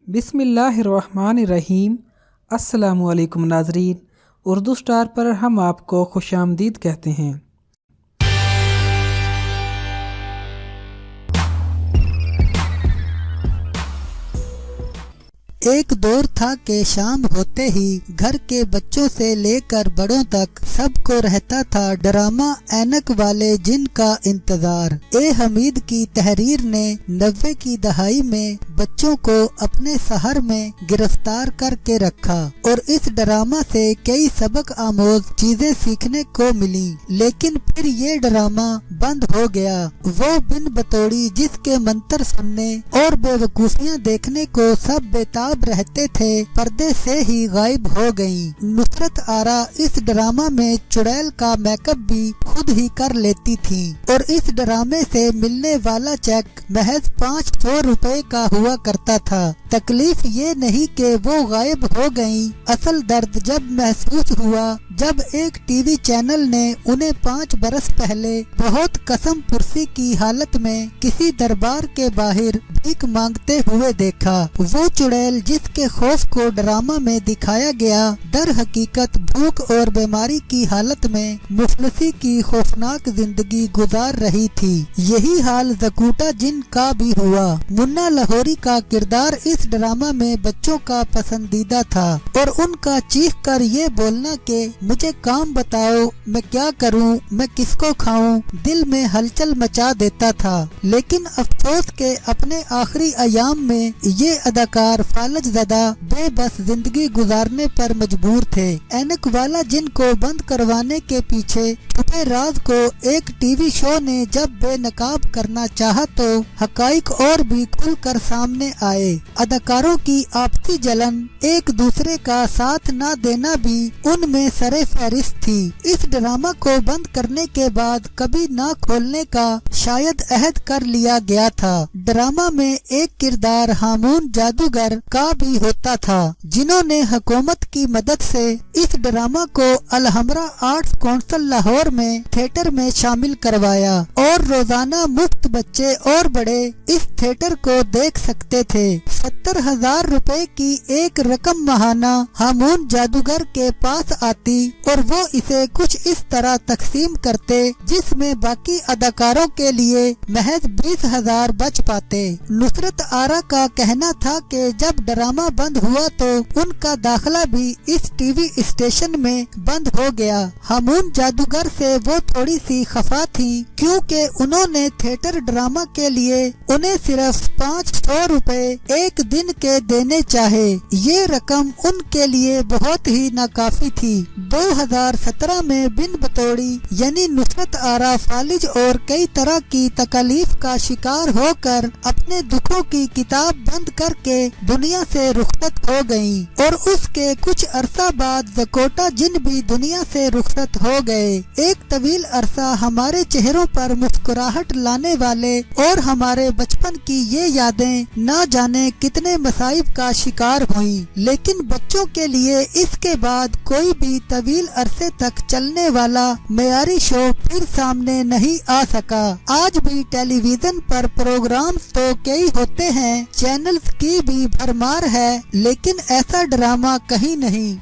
बिस्मिल्लाहिर्रहमानिर्रहीम। अस्सलामुअलैकुम नाज़रीन, उर्दू स्टार पर हम आपको खुशामदीद कहते हैं। एक दौर था कि शाम होते ही घर के बच्चों से लेकर बड़ों तक सबको रहता था ड्रामा ऐनक वाले जिन का इंतजार। ए हमीद की तहरीर ने 90 की दहाई में बच्चों को अपने शहर में गिरफ्तार करके रखा और इस ड्रामा से कई सबक आमोज चीजें सीखने को मिली। लेकिन फिर ये ड्रामा बंद हो गया। वो बिन बतौड़ी जिसके मंतर सुनने और बेवकूफियां देखने को सब बेताब रहते थे, पर्दे से ही गायब हो गयी। नुसरत आरा इस ड्रामा में चुड़ैल का मेकअप भी खुद ही कर लेती थी और इस ड्रामे से मिलने वाला चेक महज 500 रुपए का हुआ करता था। तकलीफ ये नहीं कि वो गायब हो गयी, असल दर्द जब महसूस हुआ जब एक टीवी चैनल ने उन्हें 5 बरस पहले बहुत कसम पुरसी की हालत में किसी दरबार के बाहर भीख मांगते हुए देखा। वो चुड़ैल जिसके खौफ को ड्रामा में दिखाया गया, दर हकीकत भूख और बीमारी की हालत में मुफलिसी की खौफनाक जिंदगी गुजार रही थी। यही हाल ज़कूटा जिन का भी हुआ। मुन्ना लाहौरी का किरदार इस ड्रामा में बच्चों का पसंदीदा था और उनका चीख कर ये बोलना के मुझे काम बताओ, मैं क्या करूं, मैं किसको खाऊं, दिल में हलचल मचा देता था। लेकिन अफसोस के अपने आखिरी अयाम में ये अदाकार फालज ज़दा बेबस जिंदगी गुजारने पर मजबूर थे। ऐनक वाला जिन को बंद करवाने के पीछे छुपे राज को एक टीवी शो ने जब बेनकाब करना चाहा तो हकाइक और भी खुलकर सामने आए। अदाकारों की आपसी जलन, एक दूसरे का साथ न देना भी उनमें सरे फहरिस्त थी। इस ड्रामा को बंद करने के बाद कभी न खोलने का शायद अहद कर लिया गया था। ड्रामा में एक किरदार हामून जादूगर का भी होता था, जिन्होंने हुकूमत की मदद से इस ड्रामा को अलहमरा आर्ट्स काउंसिल लाहौर में थिएटर में शामिल करवाया और रोजाना मुफ्त बच्चे और बड़े इस थिएटर को देख सकते थे। 70,000 रुपए की एक रकम माहाना हामून जादूगर के पास आती और वो इसे कुछ इस तरह तकसीम करते जिसमें बाकी अदाकारों के लिए महज 20,000 बच पाते। नुसरत आरा का कहना था कि जब ड्रामा बंद हुआ तो उनका दाखिला भी इस टीवी स्टेशन में बंद हो गया। हामून जादूगर से वो थोड़ी सी खफा थी क्योंकि उन्होंने थिएटर ड्रामा के लिए उन्हें सिर्फ 500 रुपए एक दिन के देने चाहे। ये रकम उनके लिए बहुत ही नाकाफी थी। 2017 में बिन बतौड़ी यानी नुसरत आरा फालिज और कई तरह की तकलीफ का शिकार होकर अपने दुखों की किताब बंद करके दुनिया से रुखसत हो गयी और उसके कुछ अरसा बाद ज़कूटा जिन भी दुनिया से रुखसत हो गए। एक तवील अरसा हमारे चेहरों पर मुस्कुराहट लाने वाले और हमारे बचपन की ये यादें न जाने कितने मसाइब का शिकार हुई। लेकिन बच्चों के लिए इसके बाद कोई भी तवील अरसे तक चलने वाला मेयारी शो फिर सामने नहीं आ सका। आज भी टेलीविजन पर प्रोग्राम्स तो कई होते हैं, चैनल्स की भी भरमार है, लेकिन ऐसा ड्रामा कहीं नहीं।